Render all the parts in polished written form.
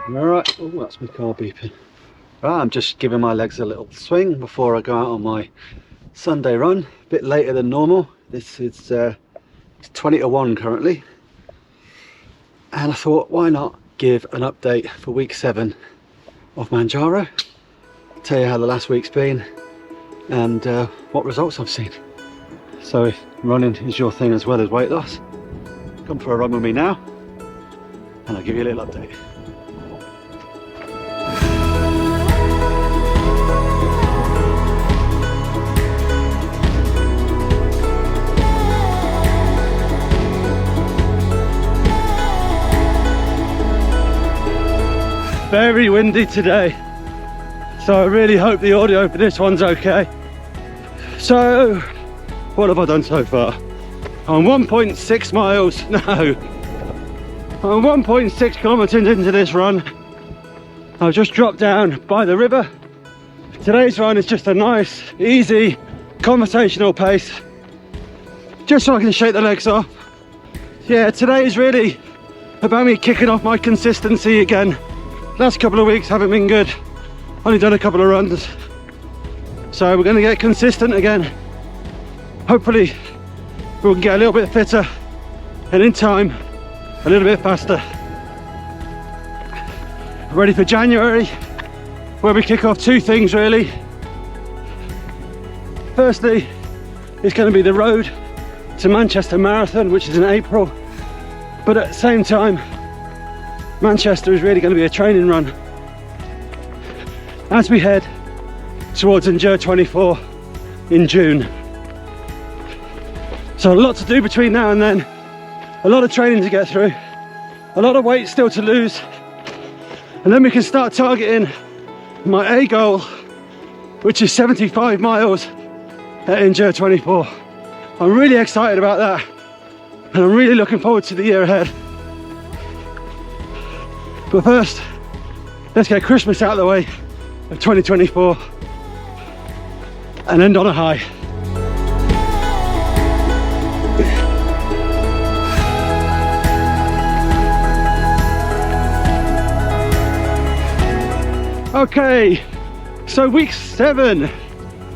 Alright, oh, that's my car beeping. Right, I'm just giving my legs a little swing before I go out on my Sunday run. A bit later than normal. This is it's 20 to 1 currently. And I thought, why not give an update for week 7 of Manjaro. Tell you how the last week's been and what results I've seen. So if running is your thing as well as weight loss, come for a run with me now and I'll give you a little update. Very windy today, so I really hope the audio for this one's okay. So what have I done so far? I'm 1.6 miles, no, I'm 1.6 kilometers into this run. I've just dropped down by the river. Today's run is just a nice, easy, conversational pace, just so I can shake the legs off. Yeah, today is really about me kicking off my consistency again. Last couple of weeks haven't been good, only done a couple of runs, so we're going to get consistent again. Hopefully we can get a little bit fitter and in time a little bit faster. Ready for January, where we kick off two things really. Firstly, it's going to be the road to Manchester Marathon, which is in April, but at the same time Manchester is really going to be a training run as we head towards Endure 24 in June. So a lot to do between now and then, a lot of training to get through, a lot of weight still to lose, and then we can start targeting my A goal, which is 75 miles at Endure 24. I'm really excited about that and I'm really looking forward to the year ahead. But first, let's get Christmas out of the way of 2024 and end on a high. Okay, so week 7,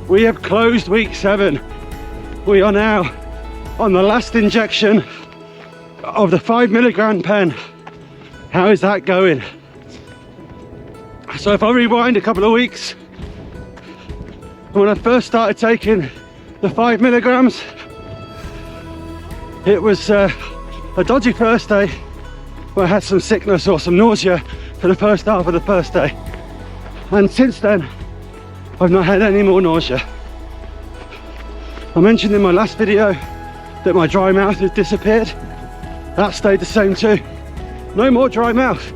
we have closed week 7. We are now on the last injection of the 5 milligram pen. How is that going? So if I rewind a couple of weeks, when I first started taking the 5 milligrams, it was a dodgy first day where I had some sickness or some nausea for the first half of the first day. And since then, I've not had any more nausea. I mentioned in my last video that my dry mouth has disappeared. That stayed the same too. No more dry mouth.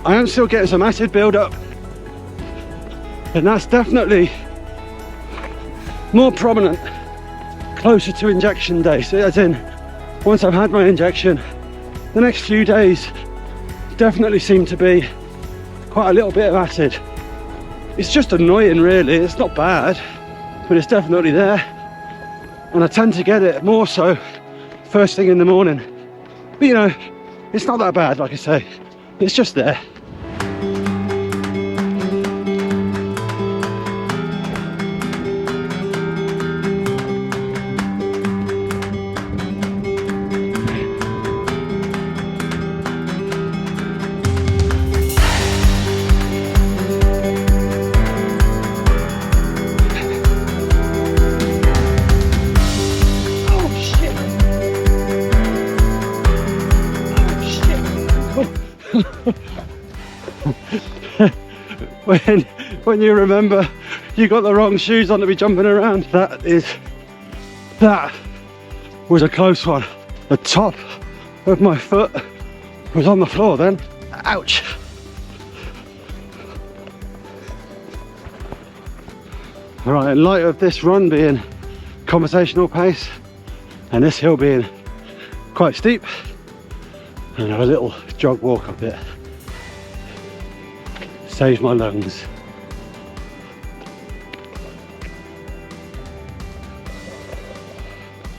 I am still getting some acid build up, and that's definitely more prominent closer to injection day. So as in, once I've had my injection, the next few days definitely seem to be quite a little bit of acid. It's just annoying really, it's not bad, but it's definitely there. And I tend to get it more so first thing in the morning. But you know, it's not that bad, like I say, it's just there. when you remember you got the wrong shoes on to be jumping around, that was a close one. The top of my foot was on the floor then. Ouch. All right, in light of this run being conversational pace and this hill being quite steep, and a little jog walk up it saves my lungs.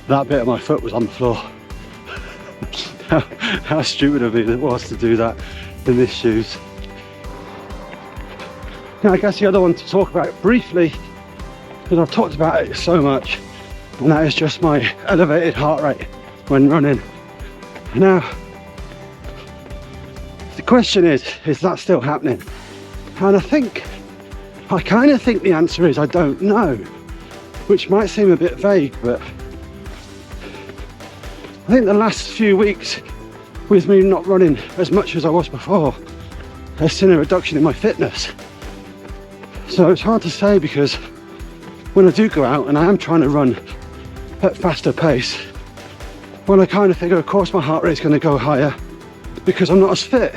That bit of my foot was on the floor. How stupid of me it was to do that. in these shoes. Now I guess the other one to talk about briefly, because I've talked about it so much, and that is just my elevated heart rate when running. Now the question is that still happening? And I kind of think the answer is I don't know, which might seem a bit vague, but I think the last few weeks with me not running as much as I was before has seen a reduction in my fitness. So it's hard to say, because when I do go out and I am trying to run at faster pace, well, I kind of figure of course my heart rate's going to go higher because I'm not as fit.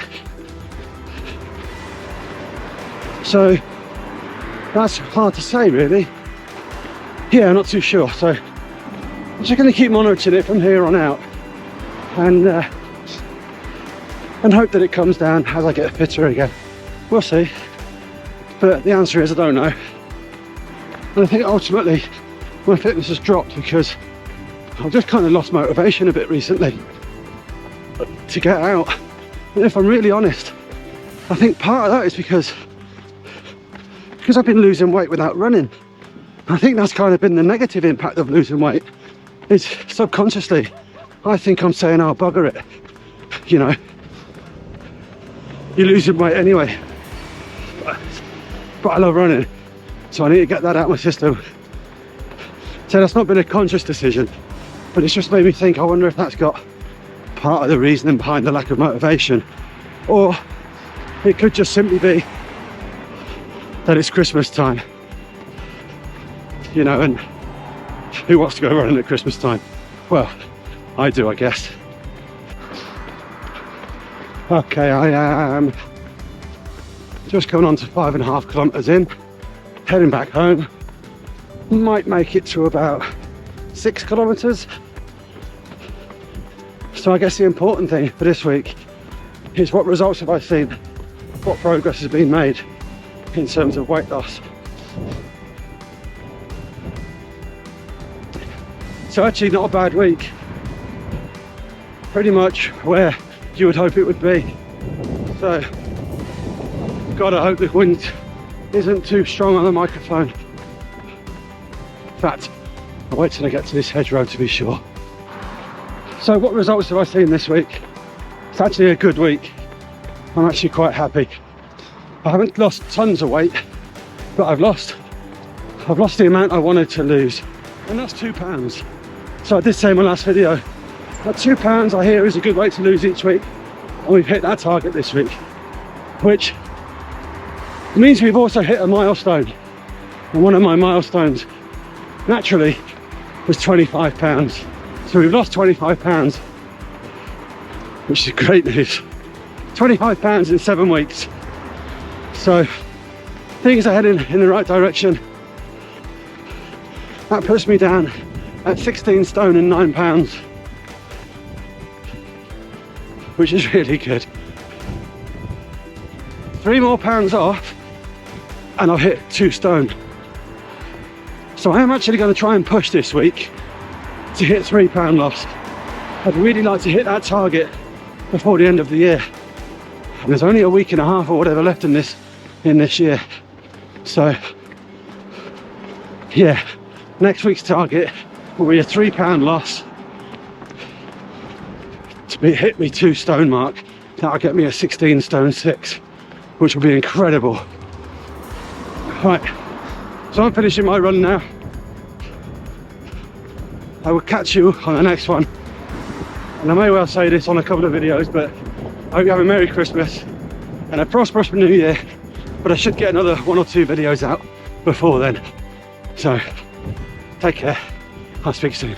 So that's hard to say really. Yeah, I'm not too sure. So I'm just going to keep monitoring it from here on out and hope that it comes down as I get fitter again. We'll see. But the answer is I don't know. And I think ultimately my fitness has dropped because I've just kind of lost motivation a bit recently to get out. And if I'm really honest, I think part of that is because I've been losing weight without running. I think that's kind of been the negative impact of losing weight, is subconsciously I think I'm saying, oh bugger it, you know, you're losing weight anyway, but I love running, so I need to get that out of my system. So that's not been a conscious decision, but it's just made me think, I wonder if that's got part of the reasoning behind the lack of motivation, or it could just simply be that it's Christmas time, you know, and who wants to go running at Christmas time? Well, I do, I guess. Okay, I am just coming on to 5.5 kilometers in, heading back home. Might make it to about 6 kilometers. So I guess the important thing for this week is what results have I seen, what progress has been made in terms of weight loss. So actually not a bad week, pretty much where you would hope it would be. So gotta hope the wind isn't too strong on the microphone. In fact, I'll wait till I get to this hedgerow to be sure. So what results have I seen this week? It's actually a good week. I'm actually quite happy. I haven't lost tons of weight, but I've lost the amount I wanted to lose, and that's 2 pounds. So I did say in my last video that 2 pounds I hear is a good weight to lose each week, and we've hit that target this week, which means we've also hit a milestone. And one of my milestones naturally was 25 pounds. So we've lost 25 pounds, which is great news. 25 pounds in 7 weeks. So things are heading in the right direction. That puts me down at 16 stone and 9 pounds, which is really good. 3 more pounds off and I'll hit 2 stone. So I am actually going to try and push this week to hit 3 pound loss. I'd really like to hit that target before the end of the year. And there's only a week and a half or whatever left in this year. So yeah, next week's target will be a 3 pound loss to hit me 2 stone mark. That'll get me a 16 stone 6, which will be incredible. Right, so I'm finishing my run now. I will catch you on the next one. And I may well say this on a couple of videos, but I hope you have a Merry Christmas and a prosperous New Year. But I should get another 1 or 2 videos out before then. So take care, I'll speak soon.